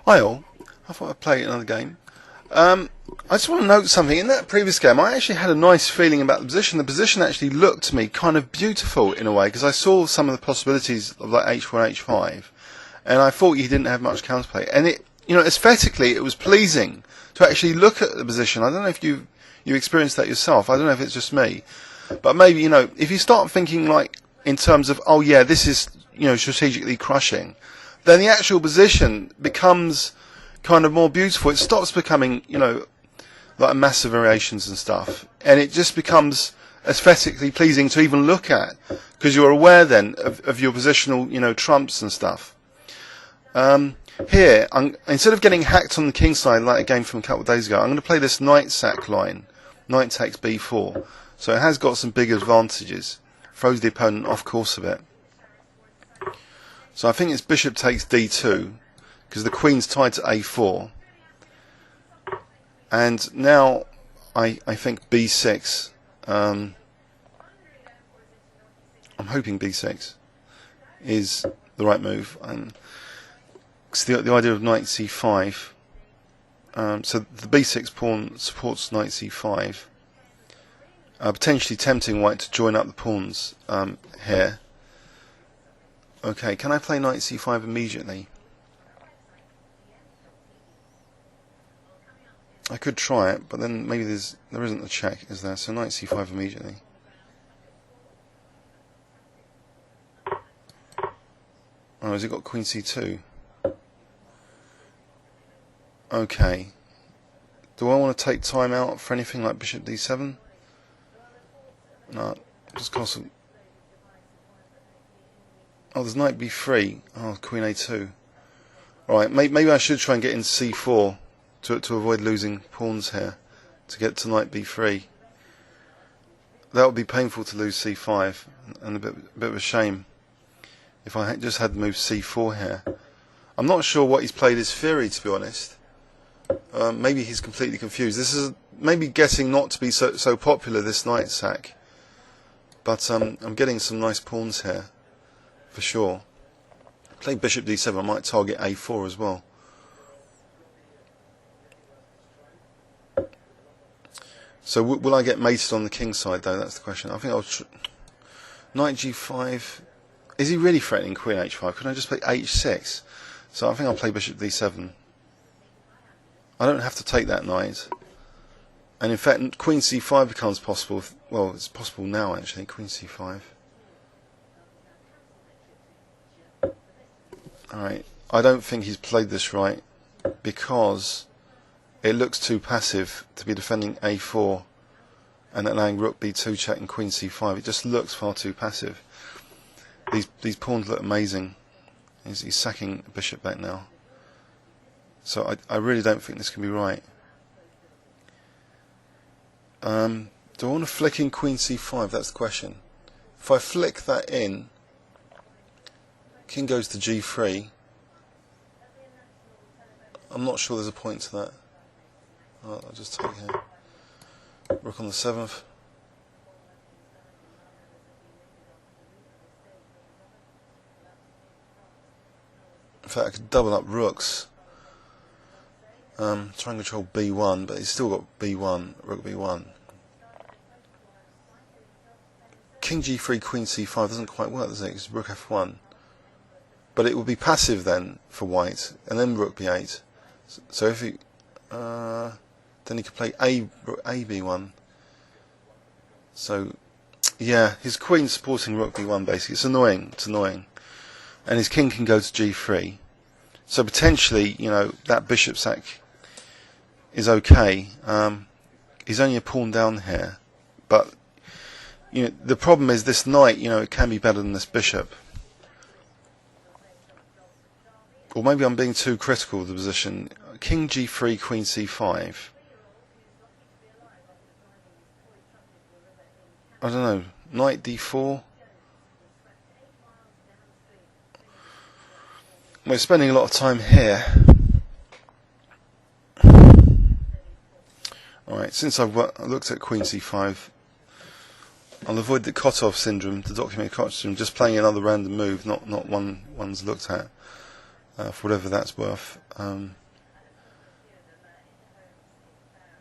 Hi all, I thought I'd play another game. I just want to note something. In that previous game I actually had a nice feeling about the position. The position actually looked to me kind of beautiful in a way, because I saw some of the possibilities of like H1, H5, and I thought he didn't have much counterplay. And it, you know, aesthetically it was pleasing to actually look at the position. I don't know if you experienced that yourself. I don't know if it's just me. But maybe, you know, if you start thinking like in terms of, oh yeah, this is, you know, strategically crushing, then the actual position becomes kind of more beautiful. It stops becoming, you know, like massive variations and stuff, and it just becomes aesthetically pleasing to even look at, because you're aware then of your positional, you know, trumps and stuff. Here, instead of getting hacked on the king side like a game from a couple of days ago, I'm going to play this knight sack line, knight takes b4. So it has got some big advantages, throws the opponent off course a bit. So I think it's bishop takes d2, because the queen's tied to a4. And now I think b6. I'm hoping b6 is the right move. The idea of knight c5. So the b6 pawn supports knight c5. Potentially tempting white to join up the pawns here. Okay, can I play knight c5 immediately? I could try it, but then maybe there isn't a check, is there? So knight c5 immediately. Oh, has it got queen c2? Okay. Do I want to take time out for anything like bishop d7? No, just castle. Oh, there's knight b3. Oh, queen a2. Alright, maybe I should try and get in c4 to avoid losing pawns here, to get to knight b3. That would be painful to lose c5, and a bit of a shame if I just had moved c4 here. I'm not sure what he's played his theory, to be honest. Maybe he's completely confused. This is maybe getting not to be so popular, this knight sack. But I'm getting some nice pawns here, for sure. Play bishop d7, I might target a4 as well. So will I get mated on the king side though? That's the question. I think I'll knight g5. Is he really threatening queen h5? Couldn't I just play h6? So I think I'll play bishop d7. I don't have to take that knight. And in fact, queen c5 becomes possible. Well, it's possible now actually. Queen c5. Alright, I don't think he's played this right, because it looks too passive to be defending a4 and allowing rook b2 check and queen c5. It just looks far too passive. These pawns look amazing. He's sacking bishop back now. So I really don't think this can be right. Do I want to flick in queen c5? That's the question. If I flick that in, king goes to g3. I'm not sure there's a point to that. I'll just take here. Rook on the 7th. In fact, I could double up rooks. Try and control b1, but he's still got b1, rook b1. King g3, queen c5 doesn't quite work, does it? It's rook f1. But it would be passive then for white, and then rook b8. So if he, then he could play a b1. So yeah, his queen's supporting rook b1 basically. It's annoying. It's annoying. And his king can go to g3. So potentially, you know, that bishop sack is okay. He's only a pawn down here, but you know the problem is this knight. You know, it can be better than this bishop. Or maybe I'm being too critical of the position. King g3, queen c5. I don't know. Knight d4. We're spending a lot of time here. Alright, since I've looked at queen c5, I'll avoid the Kotov syndrome, the documented Kotov syndrome, just playing another random move, not one one's looked at. for whatever that's worth. In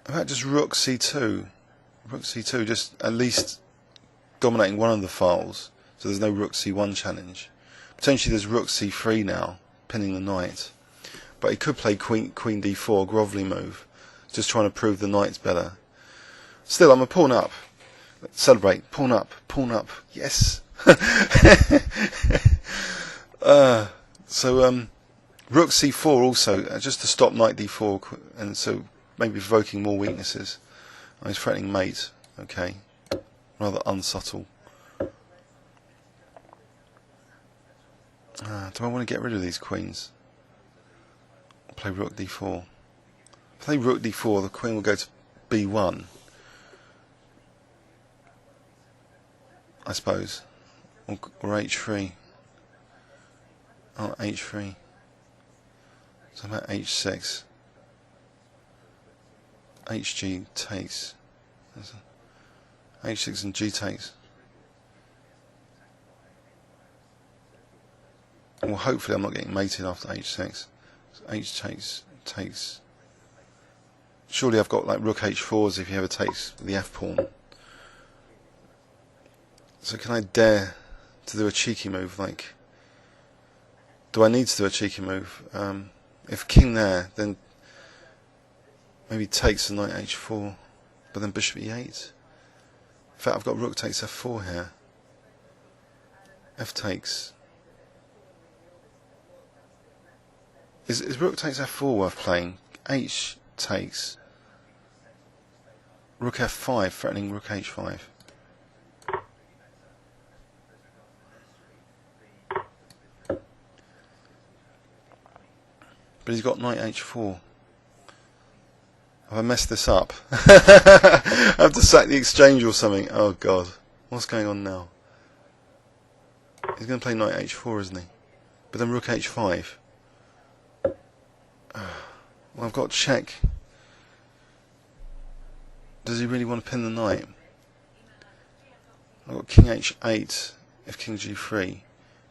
fact, just Rook C2. Rook C2, just at least dominating one of the files, so there's no Rook C1 challenge. Potentially there's Rook C3 now, pinning the knight. But he could play Queen D4, grovelly move, just trying to prove the knight's better. Still, I'm a pawn up. Celebrate. Pawn up. Pawn up. Yes. Rook C4 also, just to stop knight D4, and so maybe provoking more weaknesses. Oh, he's threatening mate. Okay. Rather unsubtle. Do I want to get rid of these queens? I'll play Rook D4. Play Rook D4, the queen will go to B1. I suppose. Or H3. Oh, H3. So about H6. HG takes. H6 and G takes. Well, hopefully I'm not getting mated after H6. So H takes. Surely I've got like Rook H4s if he ever takes the F pawn. So can I dare to do a cheeky move? Like, do I need to do a cheeky move? If king there, then maybe takes the knight H4, but then bishop E8. In fact, I've got Rook takes F4 here. F takes. Is Rook takes F4 worth playing? H takes. Rook F5, threatening Rook H5. But he's got knight H4. Have I messed this up? I have to sack the exchange or something. Oh god. What's going on now? He's going to play knight H4, isn't he? But then Rook H5. Well, I've got check. Does he really want to pin the knight? I've got king H8 if king G3.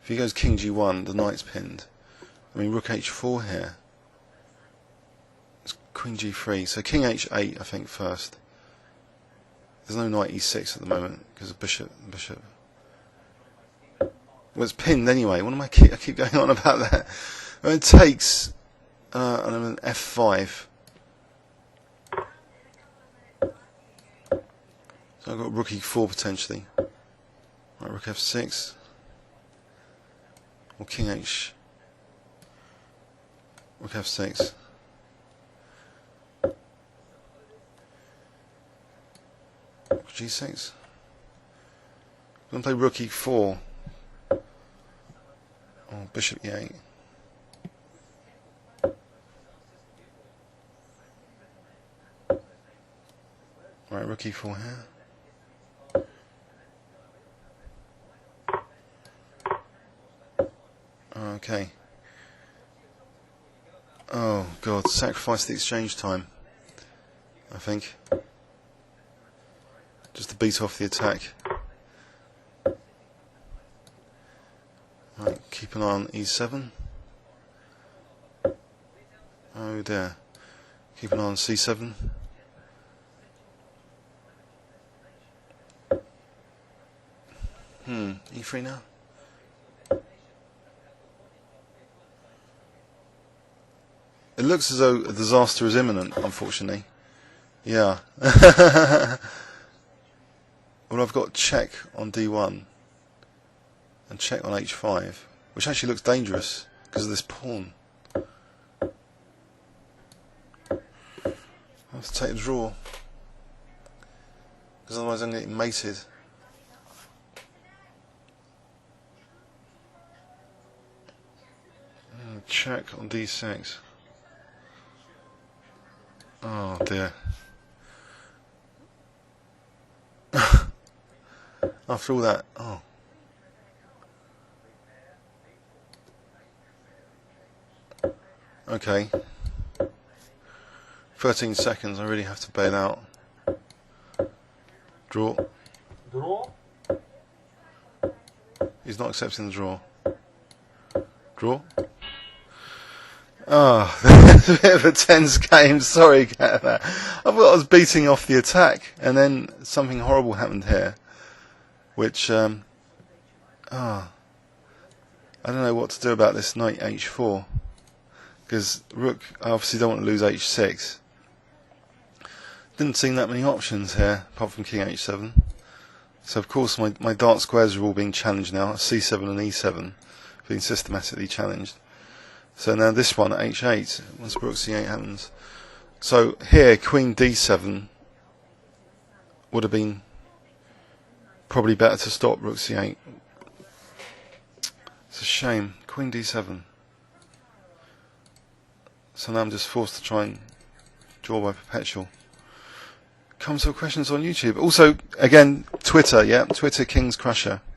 If he goes king G1, the knight's pinned. I mean, Rook H4 here. It's Queen G3, so King H8 I think first. There's no knight E6 at the moment because of bishop. Well, it's pinned anyway. What am I keep going on about that? Well, it takes, and I'm an F5. So I've got Rook E4 potentially. Right, Rook F6 or King H. Rook F6. Rook G6. I'm going to play Rook E4. Or Bishop E8. Right, Rook E4 here. Okay. Oh god, sacrifice the exchange time, I think. Just to beat off the attack. Right, keep an eye on E7. Oh dear. Keep an eye on C7. E3 now. It looks as though a disaster is imminent, unfortunately. Yeah. Well, I've got check on D1 and check on H5, which actually looks dangerous because of this pawn. I have to take a draw because otherwise I'm getting mated. Check on D6. Oh dear. After all that, oh. Okay. 13 seconds, I really have to bail out. Draw. Draw. He's not accepting the draw. Draw. Oh, it's a bit of a tense game. Sorry, Cat. I thought I was beating off the attack, and then something horrible happened here, which I don't know what to do about this knight h4, because rook, I obviously don't want to lose h6. Didn't seem that many options here, apart from king h7. So of course my dark squares are all being challenged now. c7 and e7 being systematically challenged. So now this one, h8, once rook c8 happens. So here, queen d7 would have been probably better to stop rook c8. It's a shame. Queen d7. So now I'm just forced to try and draw by perpetual. Comes for questions on YouTube. Also, again, Twitter, yeah, Twitter KingsCrusher.